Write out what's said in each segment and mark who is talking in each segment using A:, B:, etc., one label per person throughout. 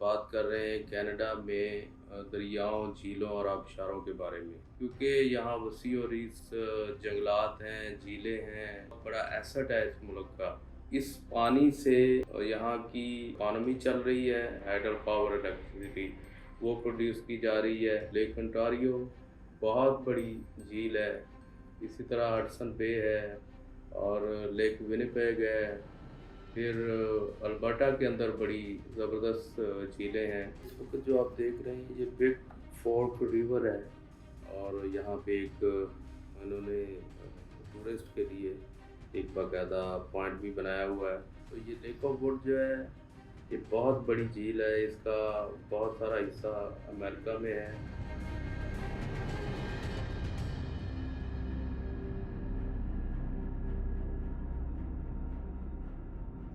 A: बात कर रहे हैं कनाडा में दरियाओं, झीलों और आबशारों के बारे में, क्योंकि यहाँ वसी और इस जंगलात हैं, झीलें हैं, बड़ा एसेट है इस मुल्क का। इस पानी से यहाँ की इकॉनमी चल रही है, हाइडल पावर इलेक्ट्रिसिटी वो प्रोड्यूस की जा रही है। लेक ओंटारियो बहुत बड़ी झील है, इसी तरह हडसन बे है और लेक विनिपेग है। फिर अल्बर्टा के अंदर बड़ी ज़बरदस्त झीलें हैं। इस वक्त जो आप देख रहे हैं ये बिग फोर्क रिवर है और यहाँ पे एक इन्होंने टूरिस्ट के लिए एक बाकायदा पॉइंट भी बनाया हुआ है। तो ये लेक ऑफ वुड जो है ये बहुत बड़ी झील है, इसका बहुत सारा हिस्सा अमेरिका में है।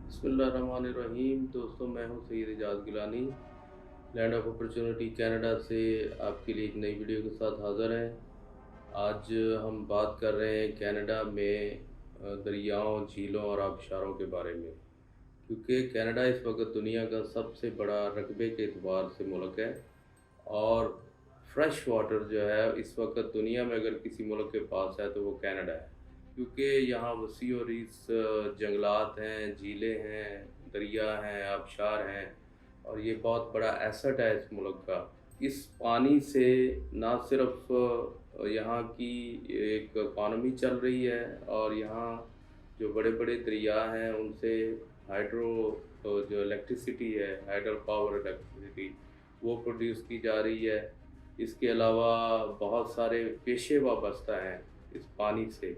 A: बिस्मिल्लाहिर्रहमानिर्रहीम। दोस्तों, मैं हूं Syed Ejaz Gilani, land of opportunity Canada से आपके लिए एक नई वीडियो के साथ हाज़िर हैं। आज हम बात कर रहे हैं कनाडा में दरियाओं, झीलों और आबशारों के बारे में, क्योंकि कनाडा इस वक्त दुनिया का सबसे बड़ा रकबे के एतबार से मुल्क है और फ्रेश वाटर जो है इस वक्त दुनिया में अगर किसी मुल्क के पास है तो वो कनाडा है, क्योंकि यहाँ वसी और इस जंगलात हैं, झीलें हैं, दरिया हैं, आबशार हैं और ये बहुत बड़ा एसेट है इस मुल्क का। इस पानी से ना सिर्फ यहाँ की एक इकॉनमी चल रही है और यहाँ जो बड़े बड़े दरिया हैं उनसे हाइड्रो जो इलेक्ट्रिसिटी है, हाइडल पावर इलेक्ट्रिसिटी वो प्रोड्यूस की जा रही है। इसके अलावा बहुत सारे पेशे वाबस्ता हैं इस पानी से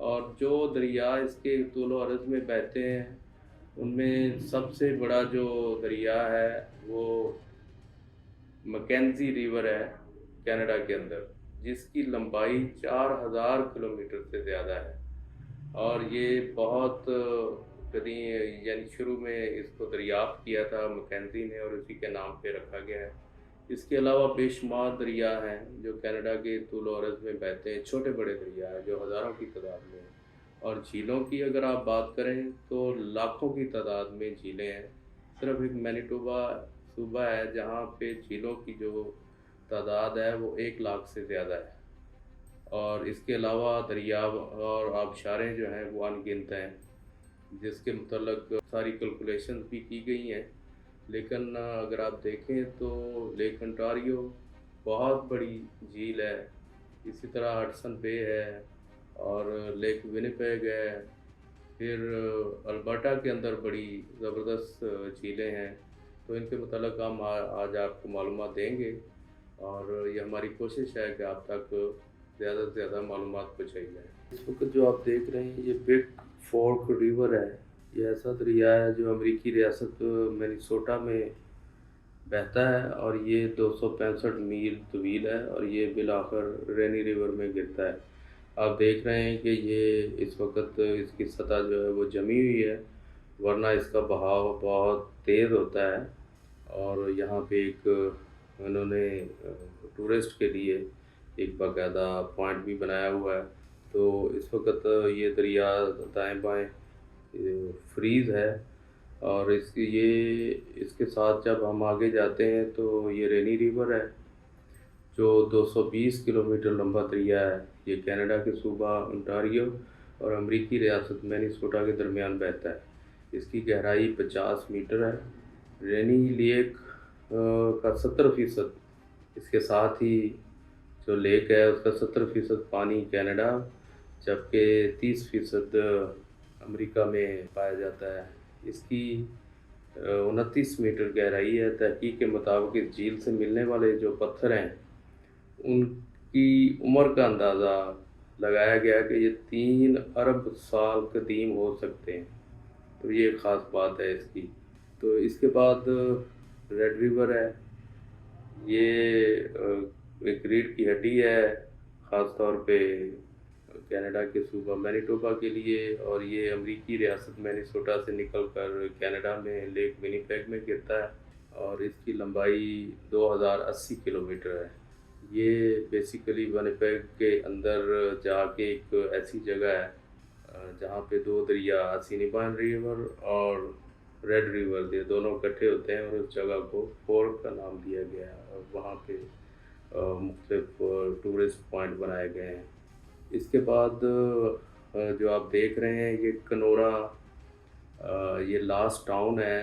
A: और जो दरिया इसके तूल अर्ज़ में बहते हैं उनमें सबसे बड़ा जो दरिया है वो मैकेंजी रिवर है कनाडा के अंदर, जिसकी लंबाई 4000 किलोमीटर से ज़्यादा है और ये बहुत कदी यानी शुरू में इसको दरियाफ्त किया था मैकेंजी ने और उसी के नाम पे रखा गया है। इसके अलावा बेशुमार दरिया हैं जो कनाडा के तूल और अर्ज़ में बहते हैं, छोटे बड़े दरिया हैं जो हज़ारों की तादाद में हैं। और झीलों की अगर आप बात करें तो लाखों की तादाद में झीलें हैं। सिर्फ एक मैनिटोबा सूबा है जहाँ पे झीलों की जो तादाद है वो 1 लाख से ज़्यादा है और इसके अलावा दरिया और आबशारें जो हैं वो अनगिनत हैं, जिसके मुतल्लक सारी कैलकुलेशंस भी की गई हैं। लेकिन अगर आप देखें तो लेक ओंटारियो बहुत बड़ी झील है, इसी तरह हडसन बे है और लेक विनिपेग है। फिर अल्बर्टा के अंदर बड़ी ज़बरदस्त झीलें हैं। तो इनके मुतल्लक हम आज आपको मालूमात देंगे और ये हमारी कोशिश है कि आप तक ज़्यादा से ज़्यादा मालूमात पहुँचाई जाए। इस वक्त जो आप देख रहे हैं ये बिग फोर्क रिवर है। ये ऐसा दरिया है जो अमेरिकी रियासत मिनेसोटा में बहता है और ये 265 मील तवील है और ये बिलाखिर रेनी रिवर में गिरता है। आप देख रहे हैं कि ये इस वक्त इसकी सतह जो है वो जमी हुई है, वरना इसका बहाव बहुत तेज़ होता है। और यहाँ पे एक उन्होंने टूरिस्ट के लिए एक बाकायदा पॉइंट भी बनाया हुआ है। तो इस वक्त ये दरिया दाएं बाएं फ्रीज़ है और इसके साथ जब हम आगे जाते हैं तो ये रेनी रिवर है जो 220 किलोमीटर लंबा दरिया है। ये कनाडा के सूबा ओंटारियो और अमेरिकी रियासत मिनेसोटा के दरमियान बहता है। इसकी गहराई 50 मीटर है। रेनी लेक का 70%, इसके साथ ही जो लेक है उसका 70% पानी कनाडा, जबकि 30% अमेरिका में पाया जाता है। इसकी 29 मीटर गहराई है। तहकीक के मुताबिक इस झील से मिलने वाले जो पत्थर हैं उनकी उम्र का अंदाज़ा लगाया गया कि ये 3 अरब साल कदीम हो सकते हैं। तो ये ख़ास बात है इसकी। तो इसके बाद रेड रिवर है। ये एक रीढ़ की हड्डी है ख़ास तौर पे कनाडा के सूबा मैनिटोबा के लिए और ये अमेरिकी रियासत मिनेसोटा से निकलकर कनाडा में लेक विनिपेग में गिरता है और इसकी लंबाई 2080 किलोमीटर है। ये बेसिकली विनिपेग के अंदर जाके एक ऐसी जगह है जहाँ पे 2 दरिया, असिनिबान रिवर और रेड रिवर, ये दोनों इकट्ठे होते हैं और उस जगह को फोर्क का नाम दिया गया है और वहाँ पे मुख्तलिफ टूरिस्ट पॉइंट बनाए गए हैं। इसके बाद जो आप देख रहे हैं ये कनोरा, ये लास्ट टाउन है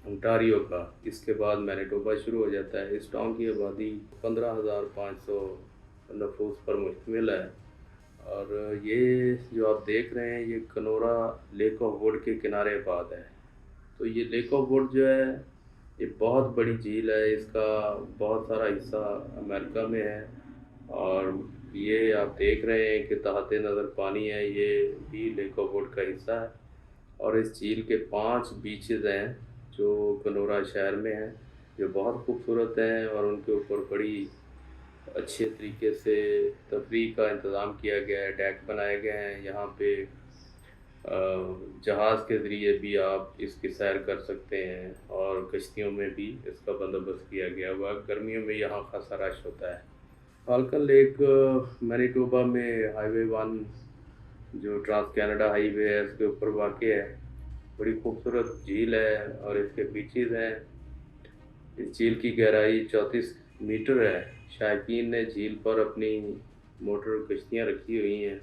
A: ओंटारियो का। इसके बाद मैनिटोबा शुरू हो जाता है। इस टाउन की आबादी 15,500 नफूस पर मुश्तमिल है। और ये जो आप देख रहे हैं ये कनोरा लेक ऑफ वुड के किनारे आबाद है। तो ये लेक ऑफ वुड जो है ये बहुत बड़ी झील है। इसका बहुत सारा हिस्सा अमेरिका में है और ये आप देख रहे हैं कि तहते नज़र पानी है, ये भी लेक ऑफ वुड का हिस्सा है। और इस झील के 5 बीचेस हैं जो कनोरा शहर में हैं, जो बहुत खूबसूरत हैं और उनके ऊपर बड़ी अच्छे तरीके से तफरीह का इंतज़ाम किया गया है, डेक बनाए गए हैं। यहाँ पे जहाज़ के ज़रिए भी आप इसकी सैर कर सकते हैं और कश्तियों में भी इसका बंदोबस्त किया गया हुआ। गर्मियों में यहाँ खासा रश होता है। फाल्कन लेक मैनिटोबा में हाईवे 1 जो ट्रांस कनाडा हाईवे है उसके ऊपर वाक़ है। बड़ी खूबसूरत झील है और इसके बीचेस हैं। इस झील की गहराई 34 मीटर है। शायकीन ने झील पर अपनी मोटर कश्तियाँ रखी हुई हैं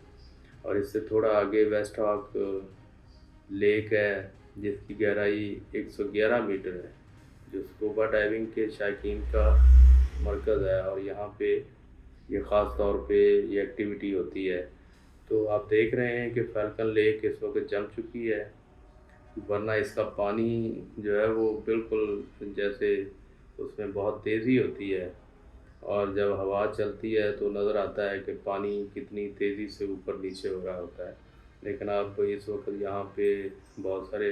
A: और इससे थोड़ा आगे वेस्ट हॉक लेक है जिसकी गहराई 111 मीटर है, जो स्कूबा डाइविंग के शायकीन का मरकज़ है और यहाँ पे ये ख़ास तौर पे ये एक्टिविटी होती है। तो आप देख रहे हैं कि फाल्कन लेक इस वक्त जम चुकी है, वरना इसका पानी जो है वो बिल्कुल जैसे उसमें बहुत तेज़ी होती है और जब हवा चलती है तो नज़र आता है कि पानी कितनी तेज़ी से ऊपर नीचे हो रहा होता है। लेकिन आप इस वक्त यहाँ पे बहुत सारे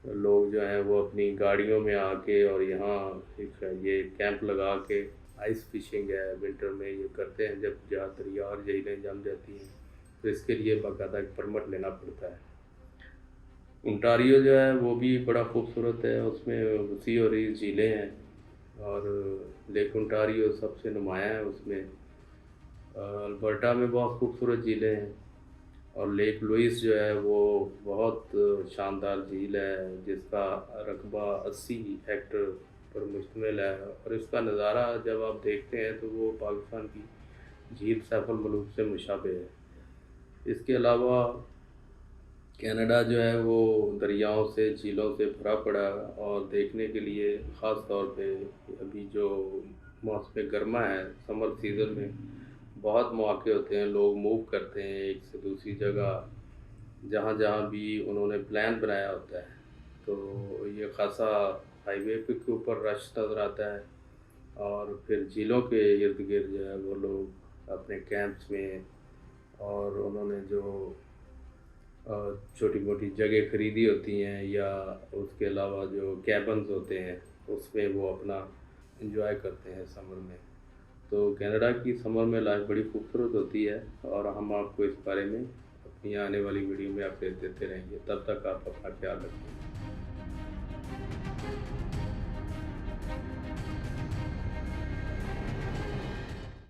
A: लोग जो हैं वो अपनी गाड़ियों में आके और यहाँ एक ये कैंप लगा के आइस फिशिंग है विंटर में ये करते हैं। जब जहाँ दरिया और झीलें जम जाती हैं तो इसके लिए बाकायदा एक परमिट लेना पड़ता है। ओंटारियो जो है वो भी बड़ा खूबसूरत है, उसमें वसी और झीलें हैं और लेक ओंटारियो सबसे नुमायाँ है उसमें। अल्बर्टा में बहुत खूबसूरत झीलें हैं और लेक लुइस जो है वो बहुत शानदार झील है जिसका रकबा 80 हेक्टर पर मुश्तमिल है और इसका नज़ारा जब आप देखते हैं तो वो पाकिस्तान की झील सैफ अल मलूक से मुशाबे है। इसके अलावा कनाडा जो है वो दरियाओं से झीलों से भरा पड़ा है और देखने के लिए ख़ास तौर पे अभी जो मौसम गर्मा है समर सीज़न में बहुत मौके होते हैं। लोग मूव करते हैं एक से दूसरी जगह जहाँ जहाँ भी उन्होंने प्लान बनाया होता है। तो ये खासा हाईवे पे के ऊपर रश नज़र आता है और फिर झीलों के इर्द गिर्द जो है वो लोग अपने कैंप्स में और उन्होंने जो छोटी मोटी जगह ख़रीदी होती हैं या उसके अलावा जो कैबन्स होते हैं उसमें वो अपना एंजॉय करते हैं समर में। तो कनाडा की समर में लाइफ बड़ी खूबसूरत होती है और हम आपको इस बारे में अपनी आने वाली वीडियो में अपडेट देते रहेंगे। तब तक आप अपना ख्याल रखें।